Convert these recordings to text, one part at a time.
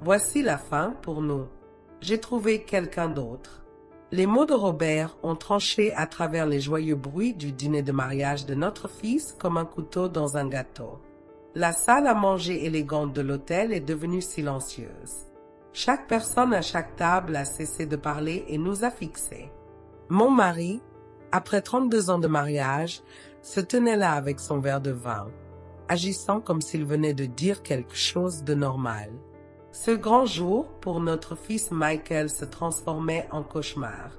Voici la fin pour nous. J'ai trouvé quelqu'un d'autre. Les mots de Robert ont tranché à travers les joyeux bruits du dîner de mariage de notre fils comme un couteau dans un gâteau. La salle à manger élégante de l'hôtel est devenue silencieuse. Chaque personne à chaque table a cessé de parler et nous a fixés. Mon mari, après 32 ans de mariage, se tenait là avec son verre de vin, agissant comme s'il venait de dire quelque chose de normal. Ce grand jour, pour notre fils Michael, se transformait en cauchemar.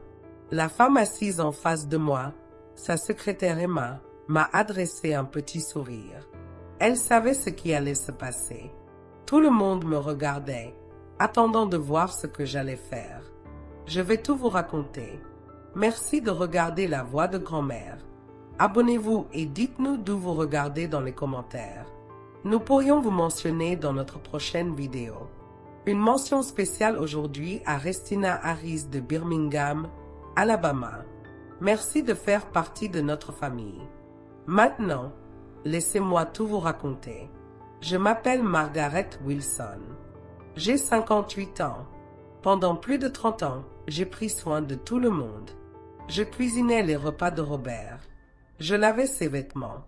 La femme assise en face de moi, sa secrétaire Emma, m'a adressé un petit sourire. Elle savait ce qui allait se passer. Tout le monde me regardait, attendant de voir ce que j'allais faire. Je vais tout vous raconter. Merci de regarder La Voix de Grand-mère. Abonnez-vous et dites-nous d'où vous regardez dans les commentaires. Nous pourrions vous mentionner dans notre prochaine vidéo. Une mention spéciale aujourd'hui à Restina Harris de Birmingham, Alabama. Merci de faire partie de notre famille. Maintenant, laissez-moi tout vous raconter. Je m'appelle Margaret Wilson. J'ai 58 ans. Pendant plus de 30 ans, j'ai pris soin de tout le monde. Je cuisinais les repas de Robert. Je lavais ses vêtements.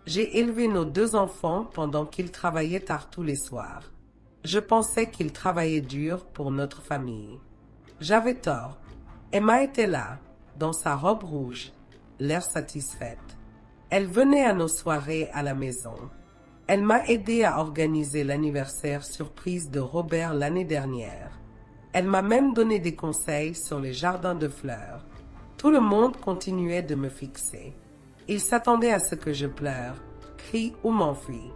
J'ai élevé nos 2 enfants pendant qu'il travaillait tard tous les soirs. Je pensais qu'il travaillait dur pour notre famille. J'avais tort. Emma était là, dans sa robe rouge, l'air satisfaite. Elle venait à nos soirées à la maison. Elle m'a aidé à organiser l'anniversaire surprise de Robert l'année dernière. Elle m'a même donné des conseils sur les jardins de fleurs. Tout le monde continuait de me fixer. Il s'attendait à ce que je pleure, crie ou m'enfuis.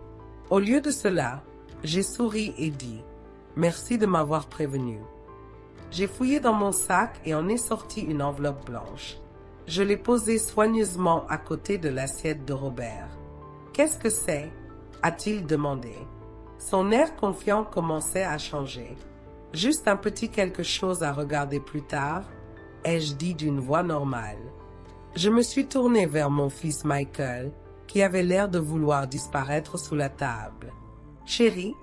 Au lieu de cela, j'ai souri et dit « Merci de m'avoir prévenu ». J'ai fouillé dans mon sac et en ai sorti une enveloppe blanche. Je l'ai posée soigneusement à côté de l'assiette de Robert. « Qu'est-ce que c'est » a-t-il demandé. Son air confiant commençait à changer. « Juste un petit quelque chose à regarder plus tard » ai-je dit d'une voix normale. Je me suis tournée vers mon fils Michael, qui avait l'air de vouloir disparaître sous la table. « Chérie,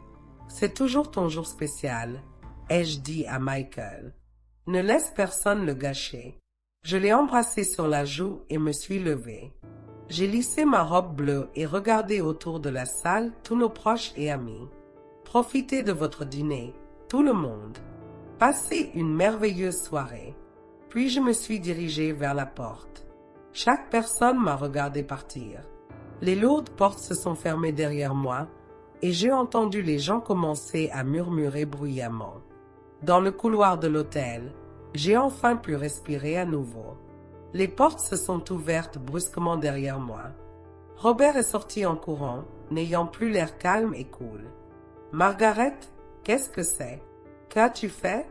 c'est toujours ton jour spécial » ai-je dit à Michael. « Ne laisse personne le gâcher. » Je l'ai embrassé sur la joue et me suis levée. J'ai lissé ma robe bleue et regardé autour de la salle tous nos proches et amis. Profitez de votre dîner, tout le monde. Passez une merveilleuse soirée. Puis je me suis dirigée vers la porte. Chaque personne m'a regardé partir. Les lourdes portes se sont fermées derrière moi et j'ai entendu les gens commencer à murmurer bruyamment. Dans le couloir de l'hôtel, j'ai enfin pu respirer à nouveau. Les portes se sont ouvertes brusquement derrière moi. Robert est sorti en courant, n'ayant plus l'air calme et cool. « Margaret, qu'est-ce que c'est? Qu'as-tu fait »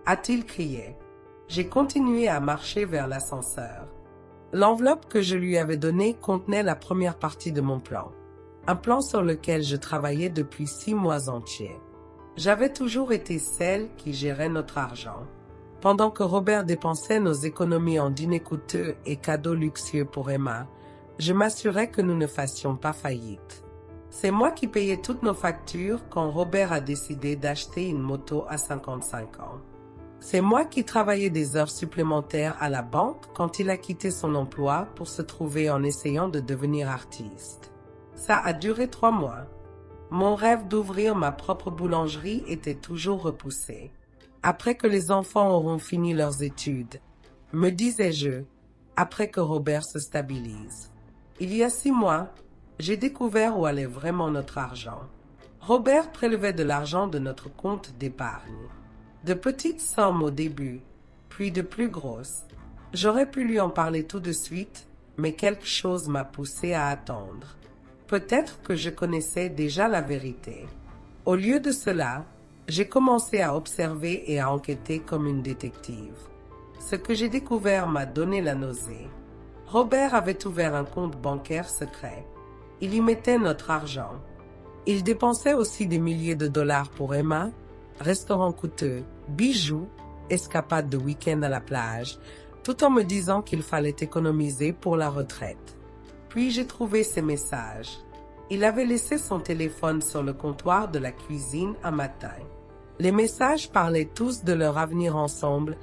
a-t-il crié. J'ai continué à marcher vers l'ascenseur. L'enveloppe que je lui avais donnée contenait la première partie de mon plan. Un plan sur lequel je travaillais depuis 6 mois entiers. J'avais toujours été celle qui gérait notre argent. Pendant que Robert dépensait nos économies en dîners coûteux et cadeaux luxueux pour Emma, je m'assurais que nous ne fassions pas faillite. C'est moi qui payais toutes nos factures quand Robert a décidé d'acheter une moto à 55 ans. C'est moi qui travaillais des heures supplémentaires à la banque quand il a quitté son emploi pour se trouver en essayant de devenir artiste. Ça a duré 3 mois. Mon rêve d'ouvrir ma propre boulangerie était toujours repoussé. Après que les enfants auront fini leurs études, me disais-je, après que Robert se stabilise. Il y a 6 mois, j'ai découvert où allait vraiment notre argent. Robert prélevait de l'argent de notre compte d'épargne. De petites sommes au début, puis de plus grosses. J'aurais pu lui en parler tout de suite, mais quelque chose m'a poussé à attendre. Peut-être que je connaissais déjà la vérité. Au lieu de cela, j'ai commencé à observer et à enquêter comme une détective. Ce que j'ai découvert m'a donné la nausée. Robert avait ouvert un compte bancaire secret. Il y mettait notre argent. Il dépensait aussi des milliers de dollars pour Emma, restaurants coûteux, bijoux, escapades de week-end à la plage, tout en me disant qu'il fallait économiser pour la retraite. Puis j'ai trouvé ces messages. Il avait laissé son téléphone sur le comptoir de la cuisine un matin. Les messages parlaient tous de leur avenir ensemble,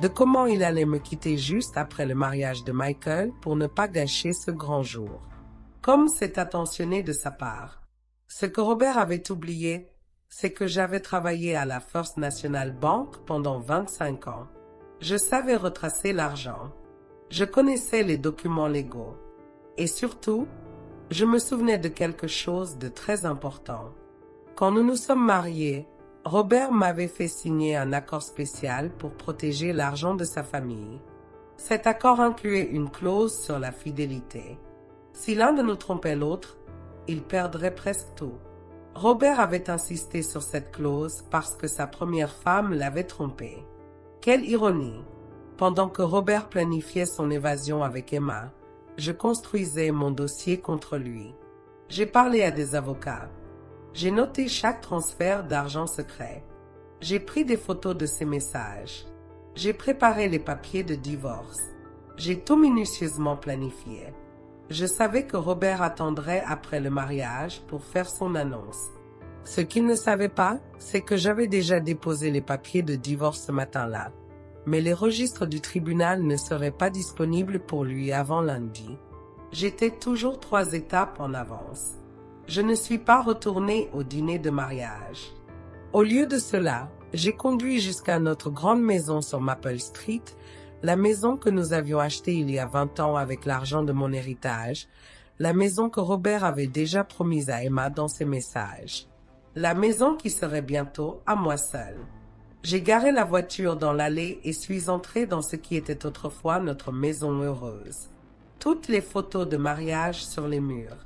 de comment il allait me quitter juste après le mariage de Michael pour ne pas gâcher ce grand jour. Comme c'est attentionné de sa part. Ce que Robert avait oublié, c'est que j'avais travaillé à la First National Bank pendant 25 ans. Je savais retracer l'argent. Je connaissais les documents légaux. Et surtout, je me souvenais de quelque chose de très important. Quand nous nous sommes mariés, Robert m'avait fait signer un accord spécial pour protéger l'argent de sa famille. Cet accord incluait une clause sur la fidélité. Si l'un de nous trompait l'autre, il perdrait presque tout. Robert avait insisté sur cette clause parce que sa première femme l'avait trompé. Quelle ironie! Pendant que Robert planifiait son évasion avec Emma, je construisais mon dossier contre lui. J'ai parlé à des avocats. J'ai noté chaque transfert d'argent secret. J'ai pris des photos de ces messages. J'ai préparé les papiers de divorce. J'ai tout minutieusement planifié. Je savais que Robert attendrait après le mariage pour faire son annonce. Ce qu'il ne savait pas, c'est que j'avais déjà déposé les papiers de divorce ce matin-là. Mais les registres du tribunal ne seraient pas disponibles pour lui avant lundi. J'étais toujours 3 étapes en avance. Je ne suis pas retournée au dîner de mariage. Au lieu de cela, j'ai conduit jusqu'à notre grande maison sur Maple Street, la maison que nous avions achetée il y a 20 ans avec l'argent de mon héritage, la maison que Robert avait déjà promise à Emma dans ses messages. La maison qui serait bientôt à moi seule. J'ai garé la voiture dans l'allée et suis entrée dans ce qui était autrefois notre maison heureuse. Toutes les photos de mariage sur les murs.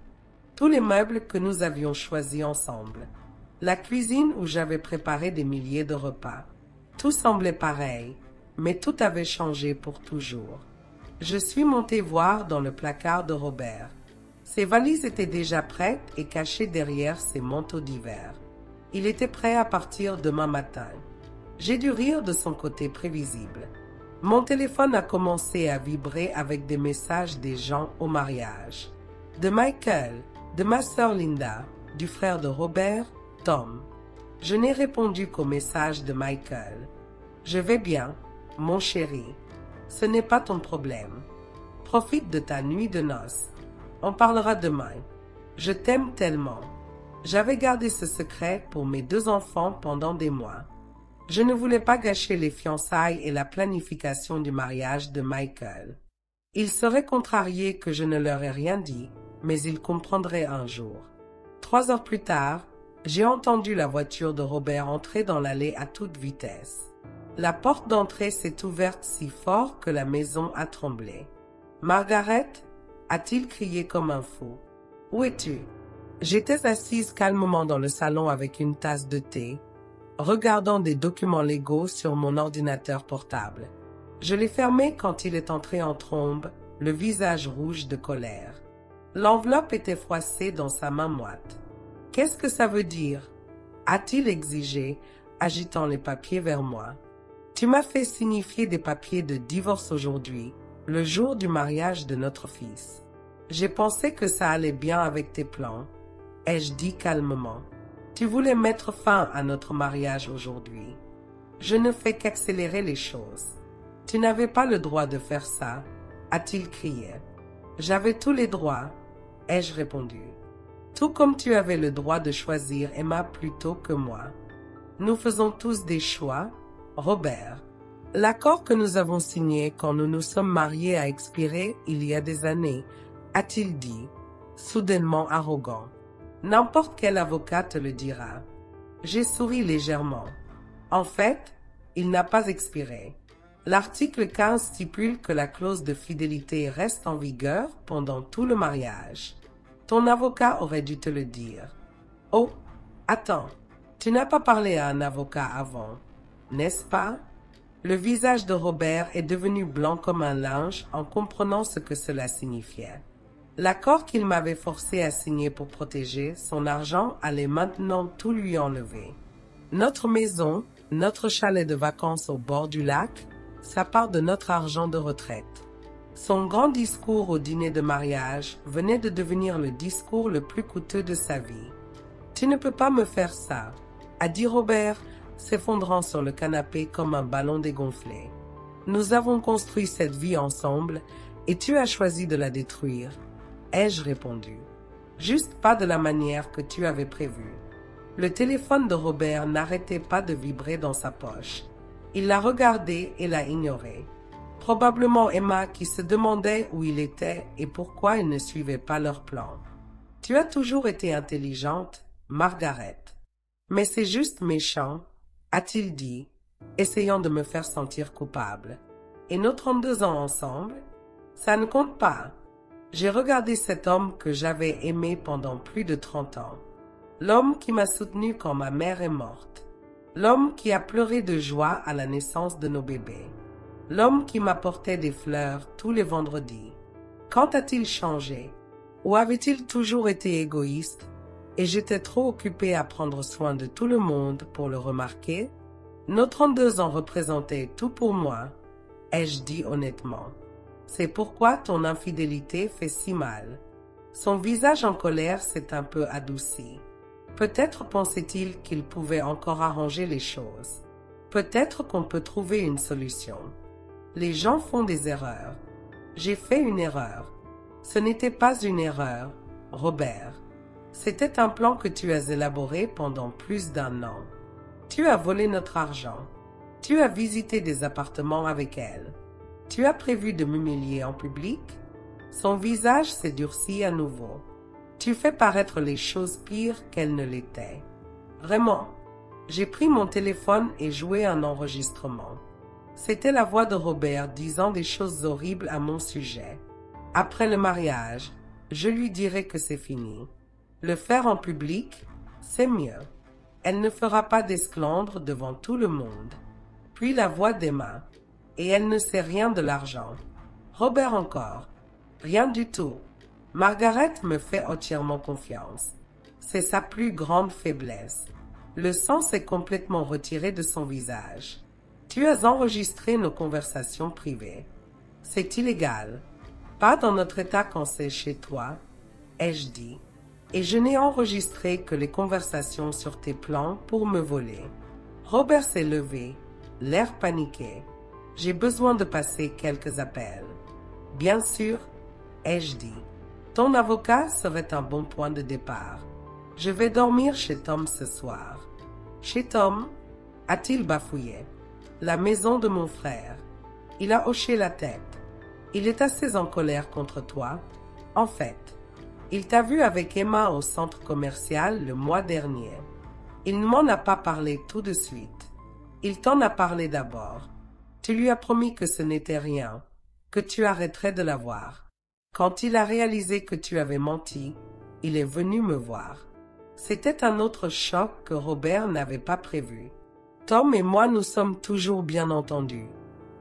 Tous les meubles que nous avions choisis ensemble. La cuisine où j'avais préparé des milliers de repas. Tout semblait pareil, mais tout avait changé pour toujours. Je suis montée voir dans le placard de Robert. Ses valises étaient déjà prêtes et cachées derrière ses manteaux d'hiver. Il était prêt à partir demain matin. J'ai dû rire de son côté prévisible. Mon téléphone a commencé à vibrer avec des messages des gens au mariage. De Michael, de ma sœur Linda, du frère de Robert, Tom. Je n'ai répondu qu'au message de Michael. Je vais bien, mon chéri. Ce n'est pas ton problème. Profite de ta nuit de noces. On parlera demain. Je t'aime tellement. J'avais gardé ce secret pour mes 2 enfants pendant des mois. Je ne voulais pas gâcher les fiançailles et la planification du mariage de Michael. Ils seraient contrariés que je ne leur ai rien dit, mais ils comprendraient un jour. 3 heures plus tard, j'ai entendu la voiture de Robert entrer dans l'allée à toute vitesse. La porte d'entrée s'est ouverte si fort que la maison a tremblé. « Margaret » a-t-il crié comme un fou. « Où es-tu » J'étais assise calmement dans le salon avec une tasse de thé, regardant des documents légaux sur mon ordinateur portable. Je l'ai fermé quand il est entré en trombe, le visage rouge de colère. L'enveloppe était froissée dans sa main moite. « Qu'est-ce que ça veut dire » a-t-il exigé, agitant les papiers vers moi. « Tu m'as fait signifier des papiers de divorce aujourd'hui, le jour du mariage de notre fils. J'ai pensé que ça allait bien avec tes plans, » ai-je dit calmement. « Tu voulais mettre fin à notre mariage aujourd'hui. Je ne fais qu'accélérer les choses. Tu n'avais pas le droit de faire ça, » a-t-il crié. « J'avais tous les droits, » ai-je répondu. « Tout comme tu avais le droit de choisir Emma plutôt que moi. Nous faisons tous des choix, Robert. L'accord que nous avons signé quand nous nous sommes mariés a expiré il y a des années, » a-t-il dit, soudainement arrogant. « N'importe quel avocat te le dira. » J'ai souri légèrement. En fait, il n'a pas expiré. L'article 15 stipule que la clause de fidélité reste en vigueur pendant tout le mariage. Ton avocat aurait dû te le dire. Oh, attends, tu n'as pas parlé à un avocat avant, n'est-ce pas? Le visage de Robert est devenu blanc comme un linge en comprenant ce que cela signifiait. L'accord qu'il m'avait forcé à signer pour protéger son argent allait maintenant tout lui enlever. Notre maison, notre chalet de vacances au bord du lac, ça part de notre argent de retraite. Son grand discours au dîner de mariage venait de devenir le discours le plus coûteux de sa vie. « Tu ne peux pas me faire ça », a dit Robert, s'effondrant sur le canapé comme un ballon dégonflé. Nous avons construit cette vie ensemble et tu as choisi de la détruire, ai-je répondu. Juste pas de la manière que tu avais prévu. Le téléphone de Robert n'arrêtait pas de vibrer dans sa poche. Il l'a regardé et l'a ignoré. Probablement Emma qui se demandait où il était et pourquoi il ne suivait pas leur plan. Tu as toujours été intelligente, Margaret. Mais c'est juste méchant, a-t-il dit, essayant de me faire sentir coupable. Et nos 32 ans ensemble, ça ne compte pas. J'ai regardé cet homme que j'avais aimé pendant plus de 30 ans. L'homme qui m'a soutenu quand ma mère est morte. L'homme qui a pleuré de joie à la naissance de nos bébés. L'homme qui m'apportait des fleurs tous les vendredis. Quand a-t-il changé? Ou avait-il toujours été égoïste et j'étais trop occupée à prendre soin de tout le monde pour le remarquer? Nos 32 ans représentaient tout pour moi, ai-je dit honnêtement. C'est pourquoi ton infidélité fait si mal. Son visage en colère s'est un peu adouci. Peut-être pensait-il qu'il pouvait encore arranger les choses. Peut-être qu'on peut trouver une solution. Les gens font des erreurs. J'ai fait une erreur. Ce n'était pas une erreur, Robert. C'était un plan que tu as élaboré pendant plus d'1 an. Tu as volé notre argent. Tu as visité des appartements avec elle. Tu as prévu de m'humilier en public? Son visage s'est durci à nouveau. Tu fais paraître les choses pires qu'elles ne l'étaient. Vraiment, j'ai pris mon téléphone et joué un enregistrement. C'était la voix de Robert disant des choses horribles à mon sujet. Après le mariage, je lui dirai que c'est fini. Le faire en public, c'est mieux. Elle ne fera pas d'esclandre devant tout le monde. Puis la voix d'Emma. Et elle ne sait rien de l'argent. Robert encore. Rien du tout. Margaret me fait entièrement confiance. C'est sa plus grande faiblesse. Le sang s'est complètement retiré de son visage. Tu as enregistré nos conversations privées. C'est illégal. Pas dans notre état quand c'est chez toi, ai-je dit. Et je n'ai enregistré que les conversations sur tes plans pour me voler. Robert s'est levé, l'air paniqué. J'ai besoin de passer quelques appels. Bien sûr, ai-je dit. Ton avocat serait un bon point de départ. Je vais dormir chez Tom ce soir. Chez Tom? A-t-il bafouillé? La maison de mon frère. Il a hoché la tête. Il est assez en colère contre toi. En fait, il t'a vu avec Emma au centre commercial le mois dernier. Il ne m'en a pas parlé tout de suite. Il t'en a parlé d'abord. Tu lui as promis que ce n'était rien, que tu arrêterais de la voir. Quand il a réalisé que tu avais menti, il est venu me voir. C'était un autre choc que Robert n'avait pas prévu. Tom et moi nous sommes toujours bien entendus.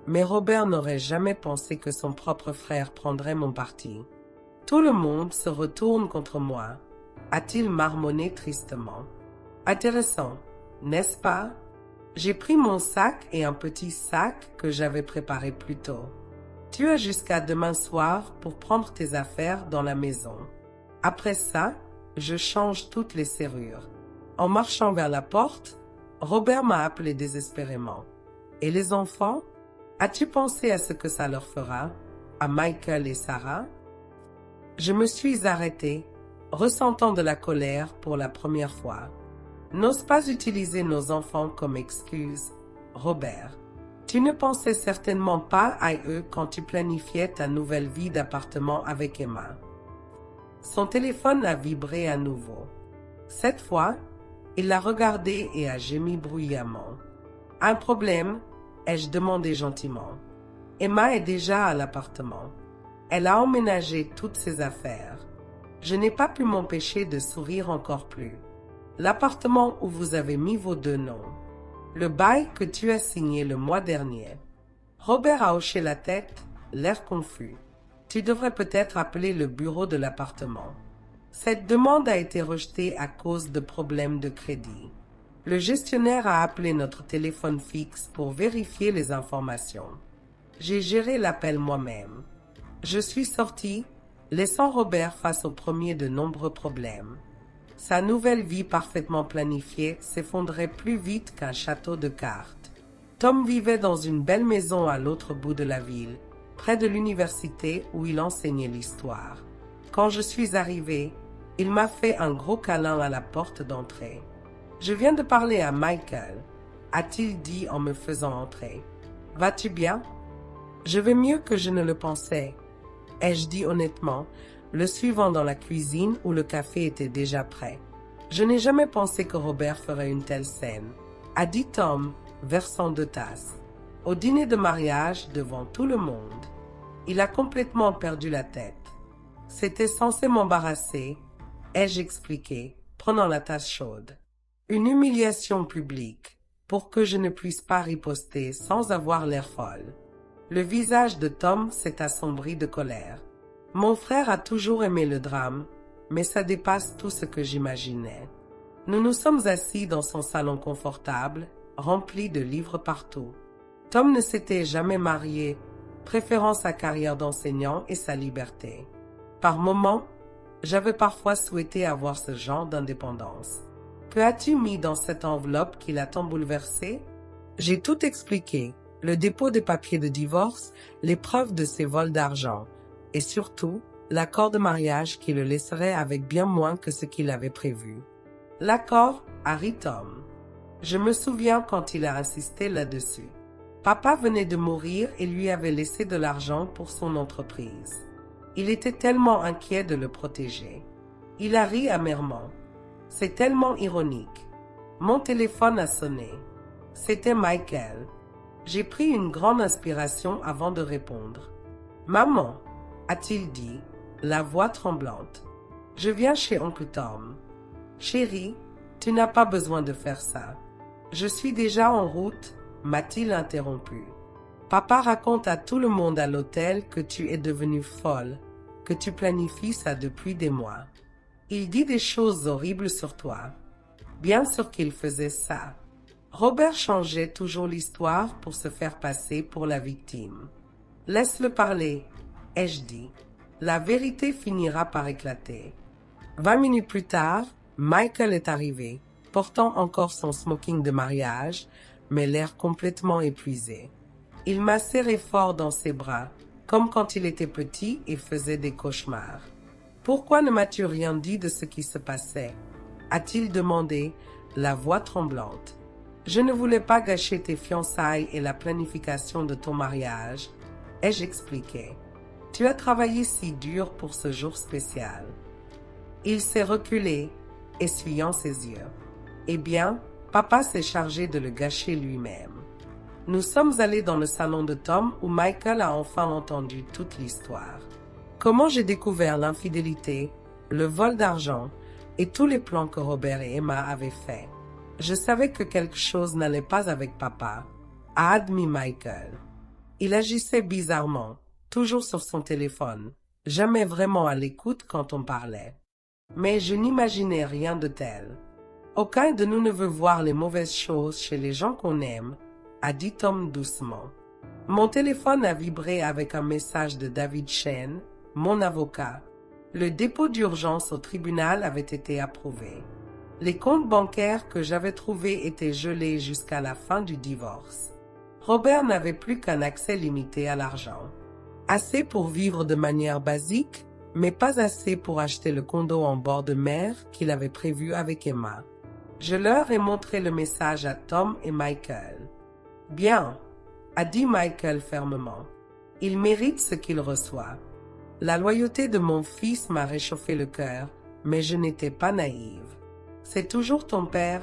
Mais Robert n'aurait jamais pensé que son propre frère prendrait mon parti. Tout le monde se retourne contre moi, a-t-il marmonné tristement. Intéressant, n'est-ce pas? J'ai pris mon sac et un petit sac que j'avais préparé plus tôt. Tu as jusqu'à demain soir pour prendre tes affaires dans la maison. Après ça, je change toutes les serrures. En marchant vers la porte, Robert m'a appelé désespérément. Et les enfants? As-tu pensé à ce que ça leur fera, à Michael et Sarah? Je me suis arrêtée, ressentant de la colère pour la première fois. N'ose pas utiliser nos enfants comme excuse, Robert. Tu ne pensais certainement pas à eux quand tu planifiais ta nouvelle vie d'appartement avec Emma. Son téléphone a vibré à nouveau. Cette fois, il l'a regardé et a gémi bruyamment. Un problème? Ai-je demandé gentiment. Emma est déjà à l'appartement. Elle a emménagé toutes ses affaires. Je n'ai pas pu m'empêcher de sourire encore plus. L'appartement où vous avez mis vos 2 noms. Le bail que tu as signé le mois dernier. Robert a hoché la tête, l'air confus. Tu devrais peut-être appeler le bureau de l'appartement. Cette demande a été rejetée à cause de problèmes de crédit. Le gestionnaire a appelé notre téléphone fixe pour vérifier les informations. J'ai géré l'appel moi-même. Je suis sortie, laissant Robert face au premier de nombreux problèmes. Sa nouvelle vie parfaitement planifiée s'effondrait plus vite qu'un château de cartes. Tom vivait dans une belle maison à l'autre bout de la ville, près de l'université où il enseignait l'histoire. Quand je suis arrivée, il m'a fait un gros câlin à la porte d'entrée. « Je viens de parler à Michael », a-t-il dit en me faisant entrer. « Vas-tu bien ?»« Je vais mieux que je ne le pensais », ai-je dit honnêtement, le suivant dans la cuisine où le café était déjà prêt. « Je n'ai jamais pensé que Robert ferait une telle scène », a dit Tom, versant 2 tasses. Au dîner de mariage, devant tout le monde. Il a complètement perdu la tête. C'était censé m'embarrasser, ai-je expliqué, prenant la tasse chaude. Une humiliation publique, pour que je ne puisse pas riposter sans avoir l'air folle. Le visage de Tom s'est assombri de colère. Mon frère a toujours aimé le drame, mais ça dépasse tout ce que j'imaginais. Nous nous sommes assis dans son salon confortable, rempli de livres partout. Tom ne s'était jamais marié, préférant sa carrière d'enseignant et sa liberté. Par moments, j'avais parfois souhaité avoir ce genre d'indépendance. « Que as-tu mis dans cette enveloppe qui l'a tant bouleversé ?» J'ai tout expliqué, le dépôt des papiers de divorce, les preuves de ses vols d'argent, et surtout, l'accord de mariage qui le laisserait avec bien moins que ce qu'il avait prévu. « L'accord ?» a ri Tom. Je me souviens quand il a insisté là-dessus. Papa venait de mourir et lui avait laissé de l'argent pour son entreprise. Il était tellement inquiet de le protéger. Il a ri amèrement. C'est tellement ironique. Mon téléphone a sonné. C'était Michael. J'ai pris une grande inspiration avant de répondre. « Maman » a-t-il dit, la voix tremblante. « Je viens chez oncle Tom. »« Chérie, tu n'as pas besoin de faire ça. Je suis déjà en route. » m'a-t-il interrompu. Papa raconte à tout le monde à l'hôtel que tu es devenue folle, que tu planifies ça depuis des mois. Il dit des choses horribles sur toi. Bien sûr qu'il faisait ça. Robert changeait toujours l'histoire pour se faire passer pour la victime. Laisse-le parler, ai-je dit. La vérité finira par éclater. 20 minutes plus tard, Michael est arrivé, portant encore son smoking de mariage, mais l'air complètement épuisé. Il m'a serré fort dans ses bras, comme quand il était petit et faisait des cauchemars. « Pourquoi ne m'as-tu rien dit de ce qui se passait ?» a-t-il demandé, la voix tremblante. « Je ne voulais pas gâcher tes fiançailles et la planification de ton mariage, » ai-je expliqué. « Tu as travaillé si dur pour ce jour spécial. » Il s'est reculé, essuyant ses yeux. « Eh bien, papa s'est chargé de le gâcher lui-même. » Nous sommes allés dans le salon de Tom où Michael a enfin entendu toute l'histoire. Comment j'ai découvert l'infidélité, le vol d'argent et tous les plans que Robert et Emma avaient faits. Je savais que quelque chose n'allait pas avec papa, a admis Michael. Il agissait bizarrement, toujours sur son téléphone, jamais vraiment à l'écoute quand on parlait. Mais je n'imaginais rien de tel. Aucun de nous ne veut voir les mauvaises choses chez les gens qu'on aime, a dit Tom doucement. Mon téléphone a vibré avec un message de David Chen, mon avocat. Le dépôt d'urgence au tribunal avait été approuvé. Les comptes bancaires que j'avais trouvés étaient gelés jusqu'à la fin du divorce. Robert n'avait plus qu'un accès limité à l'argent. Assez pour vivre de manière basique, mais pas assez pour acheter le condo en bord de mer qu'il avait prévu avec Emma. Je leur ai montré le message à Tom et Michael. « Bien, » a dit Michael fermement. « Il mérite ce qu'il reçoit. » La loyauté de mon fils m'a réchauffé le cœur, mais je n'étais pas naïve. « C'est toujours ton père ?»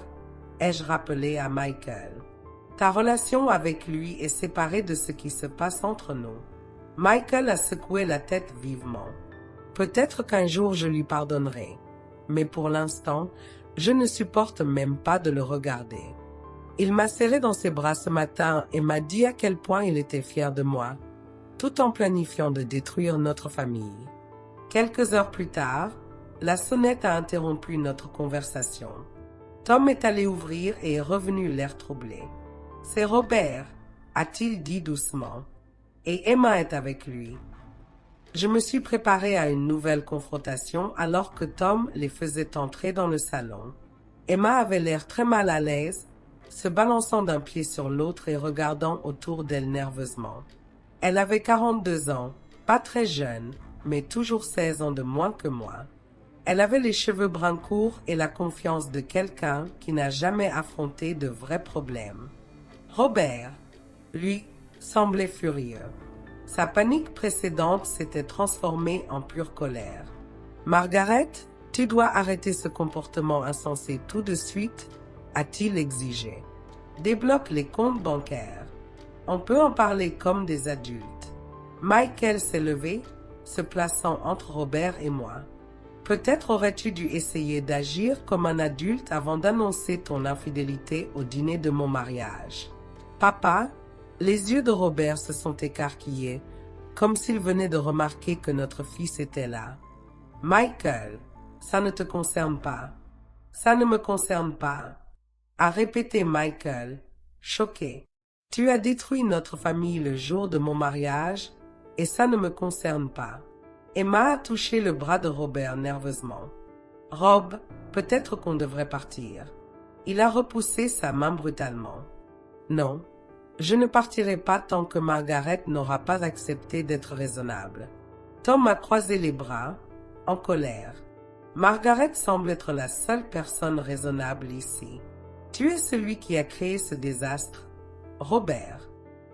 ai-je rappelé à Michael. « Ta relation avec lui est séparée de ce qui se passe entre nous. » Michael a secoué la tête vivement. « Peut-être qu'un jour je lui pardonnerai, mais pour l'instant, je ne supporte même pas de le regarder. » Il m'a serré dans ses bras ce matin et m'a dit à quel point il était fier de moi, tout en planifiant de détruire notre famille. Quelques heures plus tard, la sonnette a interrompu notre conversation. Tom est allé ouvrir et est revenu l'air troublé. « C'est Robert » a-t-il dit doucement. « Et Emma est avec lui. » Je me suis préparée à une nouvelle confrontation alors que Tom les faisait entrer dans le salon. Emma avait l'air très mal à l'aise, se balançant d'un pied sur l'autre et regardant autour d'elle nerveusement. Elle avait 42 ans, pas très jeune, mais toujours 16 ans de moins que moi. Elle avait les cheveux bruns courts et la confiance de quelqu'un qui n'a jamais affronté de vrais problèmes. Robert, lui, semblait furieux. Sa panique précédente s'était transformée en pure colère. « Margaret, tu dois arrêter ce comportement insensé tout de suite, a-t-il exigé. Débloque les comptes bancaires. On peut en parler comme des adultes. Michael s'est levé, se plaçant entre Robert et moi. Peut-être aurais-tu dû essayer d'agir comme un adulte avant d'annoncer ton infidélité au dîner de mon mariage. Papa, les yeux de Robert se sont écarquillés, comme s'il venait de remarquer que notre fils était là. Michael, ça ne te concerne pas. Ça ne me concerne pas. A répété Michael, choqué. Tu as détruit notre famille le jour de mon mariage, et ça ne me concerne pas. Emma a touché le bras de Robert nerveusement. Rob, peut-être qu'on devrait partir. Il a repoussé sa main brutalement. Non, je ne partirai pas tant que Margaret n'aura pas accepté d'être raisonnable. Tom a croisé les bras, en colère. Margaret semble être la seule personne raisonnable ici. Tu es celui qui a créé ce désastre. Robert,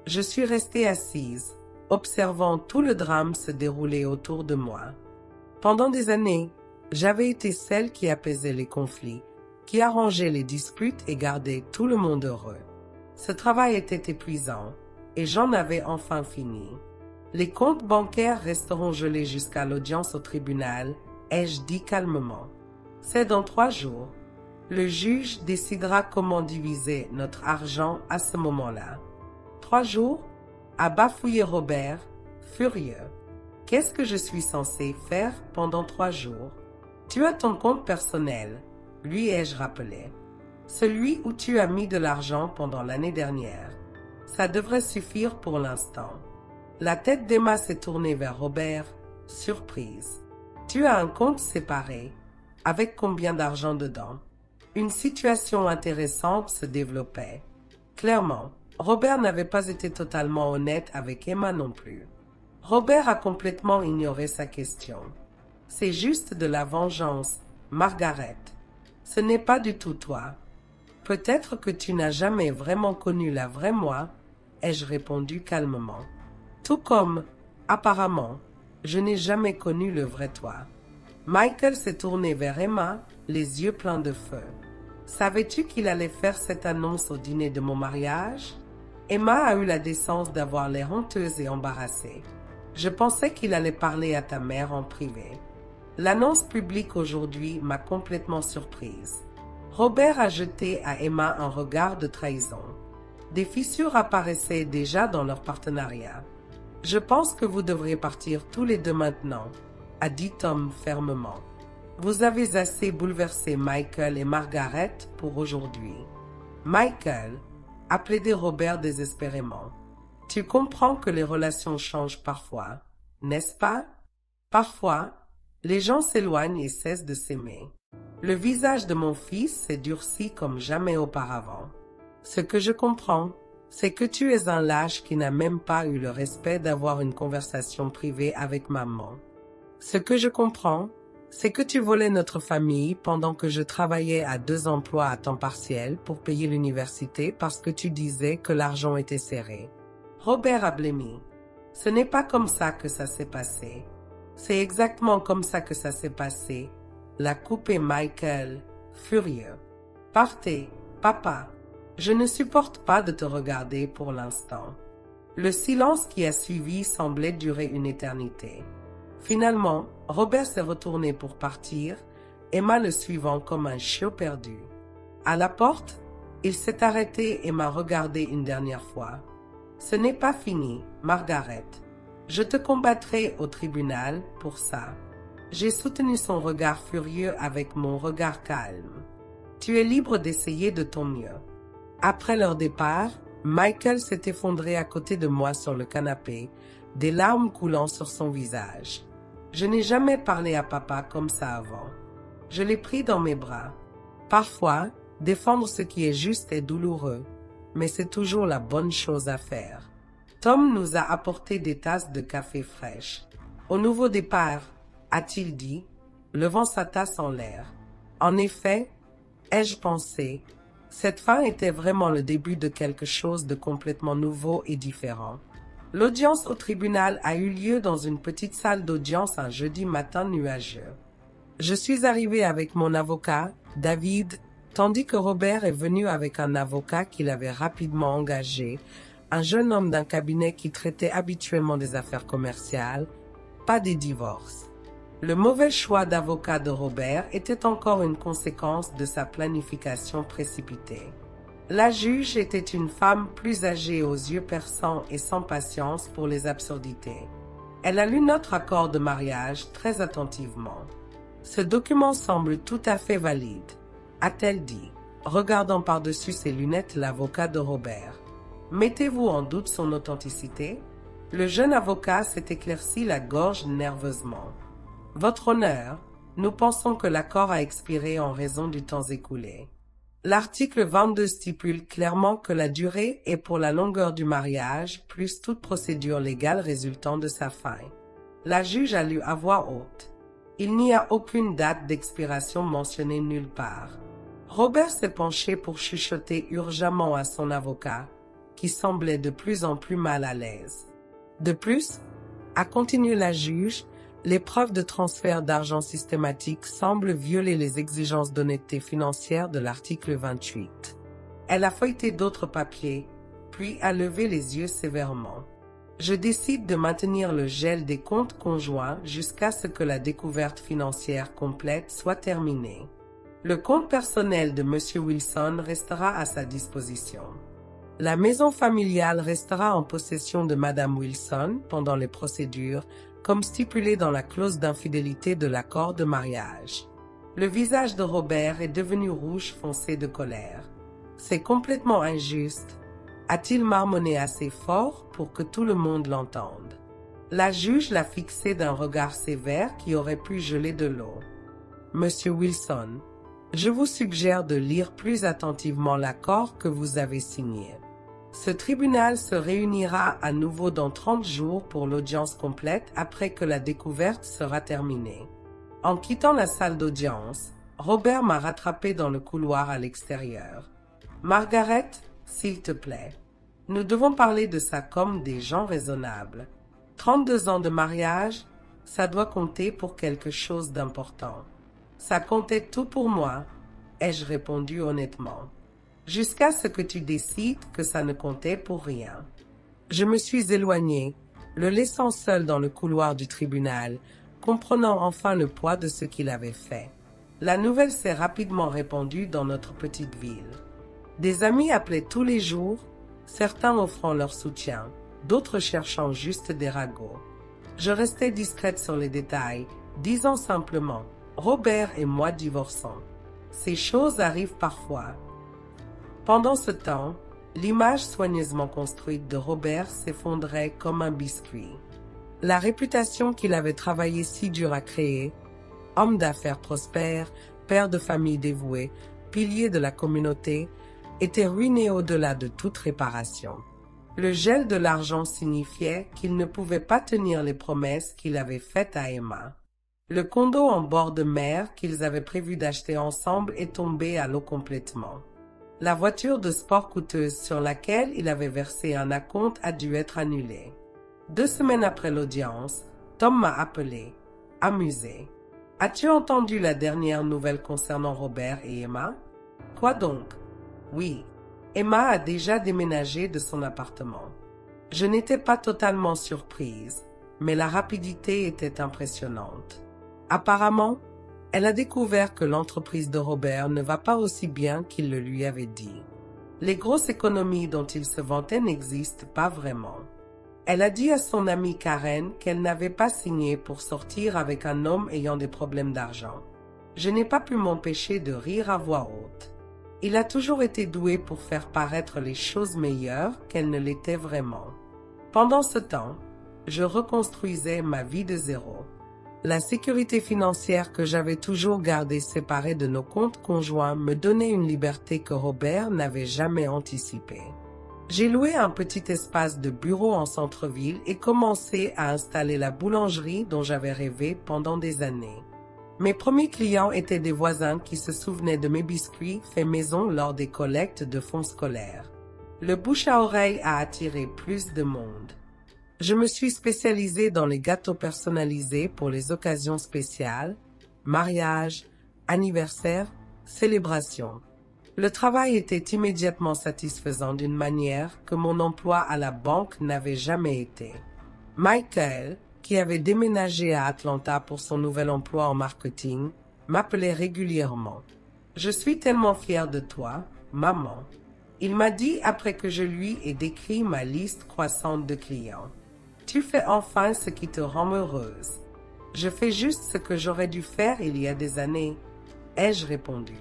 je suis restée assise, observant tout le drame se dérouler autour de moi. Pendant des années, j'avais été celle qui apaisait les conflits, qui arrangeait les disputes et gardait tout le monde heureux. Ce travail était épuisant, et j'en avais enfin fini. Les comptes bancaires resteront gelés jusqu'à l'audience au tribunal, ai-je dit calmement. C'est dans 3 jours. Le juge décidera comment diviser notre argent à ce moment-là. 3 jours? A bafouillé Robert, furieux. Qu'est-ce que je suis censé faire pendant 3 jours? Tu as ton compte personnel, lui ai-je rappelé. Celui où tu as mis de l'argent pendant l'année dernière. Ça devrait suffire pour l'instant. La tête d'Emma s'est tournée vers Robert, surprise. Tu as un compte séparé, avec combien d'argent dedans? Une situation intéressante se développait. Clairement, Robert n'avait pas été totalement honnête avec Emma non plus. Robert a complètement ignoré sa question. C'est juste de la vengeance, Margaret. Ce n'est pas du tout toi. Peut-être que tu n'as jamais vraiment connu la vraie moi, ai-je répondu calmement. Tout comme, apparemment, je n'ai jamais connu le vrai toi. Michael s'est tourné vers Emma, les yeux pleins de feu. Savais-tu qu'il allait faire cette annonce au dîner de mon mariage? Emma a eu la décence d'avoir l'air honteuse et embarrassée. Je pensais qu'il allait parler à ta mère en privé. L'annonce publique aujourd'hui m'a complètement surprise. Robert a jeté à Emma un regard de trahison. Des fissures apparaissaient déjà dans leur partenariat. Je pense que vous devriez partir tous les deux maintenant, a dit Tom fermement. Vous avez assez bouleversé Michael et Margaret pour aujourd'hui. Michael, a plaidé Robert désespérément. Tu comprends que les relations changent parfois, n'est-ce pas? Parfois, les gens s'éloignent et cessent de s'aimer. Le visage de mon fils s'est durci comme jamais auparavant. Ce que je comprends, c'est que tu es un lâche qui n'a même pas eu le respect d'avoir une conversation privée avec maman. Ce que je comprends, c'est que tu volais notre famille pendant que je travaillais à 2 emplois à temps partiel pour payer l'université parce que tu disais que l'argent était serré. Robert a blêmi. Ce n'est pas comme ça que ça s'est passé. C'est exactement comme ça que ça s'est passé. L'a coupé Michael, furieux. Partez, papa. Je ne supporte pas de te regarder pour l'instant. Le silence qui a suivi semblait durer une éternité. Finalement, Robert s'est retourné pour partir, Emma le suivant comme un chiot perdu. À la porte, il s'est arrêté et m'a regardé une dernière fois. Ce n'est pas fini, Margaret. Je te combattrai au tribunal pour ça. J'ai soutenu son regard furieux avec mon regard calme. Tu es libre d'essayer de ton mieux. Après leur départ, Michael s'est effondré à côté de moi sur le canapé, des larmes coulant sur son visage. Je n'ai jamais parlé à papa comme ça avant. Je l'ai pris dans mes bras. Parfois, défendre ce qui est juste est douloureux, mais c'est toujours la bonne chose à faire. Tom nous a apporté des tasses de café fraîches. Au nouveau départ, a-t-il dit, levant sa tasse en l'air. En effet, ai-je pensé, cette fin était vraiment le début de quelque chose de complètement nouveau et différent. L'audience au tribunal a eu lieu dans une petite salle d'audience un jeudi matin nuageux. Je suis arrivé avec mon avocat, David, tandis que Robert est venu avec un avocat qu'il avait rapidement engagé, un jeune homme d'un cabinet qui traitait habituellement des affaires commerciales, pas des divorces. Le mauvais choix d'avocat de Robert était encore une conséquence de sa planification précipitée. La juge était une femme plus âgée aux yeux perçants et sans patience pour les absurdités. Elle a lu notre accord de mariage très attentivement. Ce document semble tout à fait valide, a-t-elle dit, regardant par-dessus ses lunettes l'avocat de Robert. Mettez-vous en doute son authenticité? Le jeune avocat s'est éclairci la gorge nerveusement. Votre honneur, nous pensons que l'accord a expiré en raison du temps écoulé. L'article 22 stipule clairement que la durée est pour la longueur du mariage plus toute procédure légale résultant de sa fin. La juge a lu à voix haute. Il n'y a aucune date d'expiration mentionnée nulle part. Robert s'est penché pour chuchoter urgemment à son avocat, qui semblait de plus en plus mal à l'aise. De plus, a continué la juge, les preuves de transfert d'argent systématique semblent violer les exigences d'honnêteté financière de l'article 28. Elle a feuilleté d'autres papiers, puis a levé les yeux sévèrement. Je décide de maintenir le gel des comptes conjoints jusqu'à ce que la découverte financière complète soit terminée. Le compte personnel de M. Wilson restera à sa disposition. La maison familiale restera en possession de Mme Wilson pendant les procédures, comme stipulé dans la clause d'infidélité de l'accord de mariage. Le visage de Robert est devenu rouge foncé de colère. C'est complètement injuste, a-t-il marmonné assez fort pour que tout le monde l'entende. La juge l'a fixé d'un regard sévère qui aurait pu geler de l'eau. Monsieur Wilson, je vous suggère de lire plus attentivement l'accord que vous avez signé. Ce tribunal se réunira à nouveau dans 30 jours pour l'audience complète après que la découverte sera terminée. En quittant la salle d'audience, Robert m'a rattrapé dans le couloir à l'extérieur. Margaret, s'il te plaît. Nous devons parler de ça comme des gens raisonnables. 32 ans de mariage, ça doit compter pour quelque chose d'important. Ça comptait tout pour moi, ai-je répondu honnêtement. Jusqu'à ce que tu décides que ça ne comptait pour rien. Je me suis éloigné, le laissant seul dans le couloir du tribunal, comprenant enfin le poids de ce qu'il avait fait. La nouvelle s'est rapidement répandue dans notre petite ville. Des amis appelaient tous les jours, certains offrant leur soutien, d'autres cherchant juste des ragots. Je restais discrète sur les détails, disant simplement « Robert et moi divorçons ». Ces choses arrivent parfois. Pendant ce temps, l'image soigneusement construite de Robert s'effondrait comme un biscuit. La réputation qu'il avait travaillé si dur à créer, homme d'affaires prospère, père de famille dévoué, pilier de la communauté, était ruinée au-delà de toute réparation. Le gel de l'argent signifiait qu'il ne pouvait pas tenir les promesses qu'il avait faites à Emma. Le condo en bord de mer qu'ils avaient prévu d'acheter ensemble est tombé à l'eau complètement. La voiture de sport coûteuse sur laquelle il avait versé un acompte a dû être annulée. 2 semaines après l'audience, Tom m'a appelé, amusé. « As-tu entendu la dernière nouvelle concernant Robert et Emma? »« Quoi donc? » »« Oui, Emma a déjà déménagé de son appartement. » Je n'étais pas totalement surprise, mais la rapidité était impressionnante. Apparemment, elle a découvert que l'entreprise de Robert ne va pas aussi bien qu'il le lui avait dit. Les grosses économies dont il se vantait n'existent pas vraiment. Elle a dit à son amie Karen qu'elle n'avait pas signé pour sortir avec un homme ayant des problèmes d'argent. Je n'ai pas pu m'empêcher de rire à voix haute. Il a toujours été doué pour faire paraître les choses meilleures qu'elles ne l'étaient vraiment. Pendant ce temps, je reconstruisais ma vie de zéro. La sécurité financière que j'avais toujours gardée séparée de nos comptes conjoints me donnait une liberté que Robert n'avait jamais anticipée. J'ai loué un petit espace de bureau en centre-ville et commencé à installer la boulangerie dont j'avais rêvé pendant des années. Mes premiers clients étaient des voisins qui se souvenaient de mes biscuits faits maison lors des collectes de fonds scolaires. Le bouche à oreille a attiré plus de monde. Je me suis spécialisée dans les gâteaux personnalisés pour les occasions spéciales, mariages, anniversaires, célébrations. Le travail était immédiatement satisfaisant d'une manière que mon emploi à la banque n'avait jamais été. Michael, qui avait déménagé à Atlanta pour son nouvel emploi en marketing, m'appelait régulièrement. « Je suis tellement fière de toi, maman. » Il m'a dit après que je lui ai décrit ma liste croissante de clients. « Tu fais enfin ce qui te rend heureuse. »« Je fais juste ce que j'aurais dû faire il y a des années, » ai-je répondu.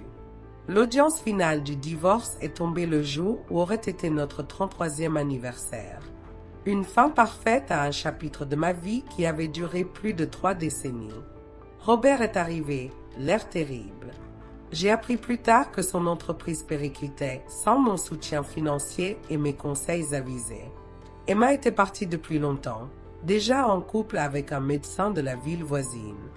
L'audience finale du divorce est tombée le jour où aurait été notre 33e anniversaire. Une fin parfaite à un chapitre de ma vie qui avait duré plus de 3 décennies. Robert est arrivé, l'air terrible. J'ai appris plus tard que son entreprise périclitait sans mon soutien financier et mes conseils avisés. Emma était partie depuis longtemps, déjà en couple avec un médecin de la ville voisine.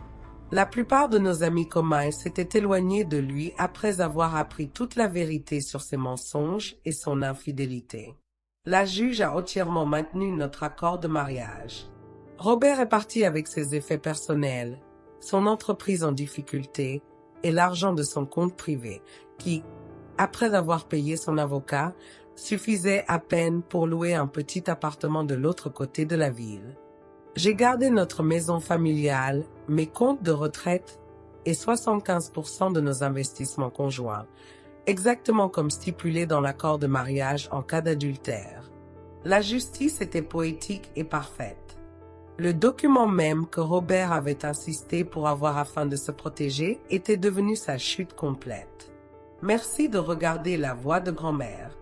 La plupart de nos amis communs s'étaient éloignés de lui après avoir appris toute la vérité sur ses mensonges et son infidélité. La juge a entièrement maintenu notre accord de mariage. Robert est parti avec ses effets personnels, son entreprise en difficulté et l'argent de son compte privé, qui, après avoir payé son avocat, suffisait à peine pour louer un petit appartement de l'autre côté de la ville. J'ai gardé notre maison familiale, mes comptes de retraite et 75% de nos investissements conjoints, exactement comme stipulé dans l'accord de mariage en cas d'adultère. La justice était poétique et parfaite. Le document même que Robert avait insisté pour avoir afin de se protéger était devenu sa chute complète. Merci de regarder La Voix de grand-mère.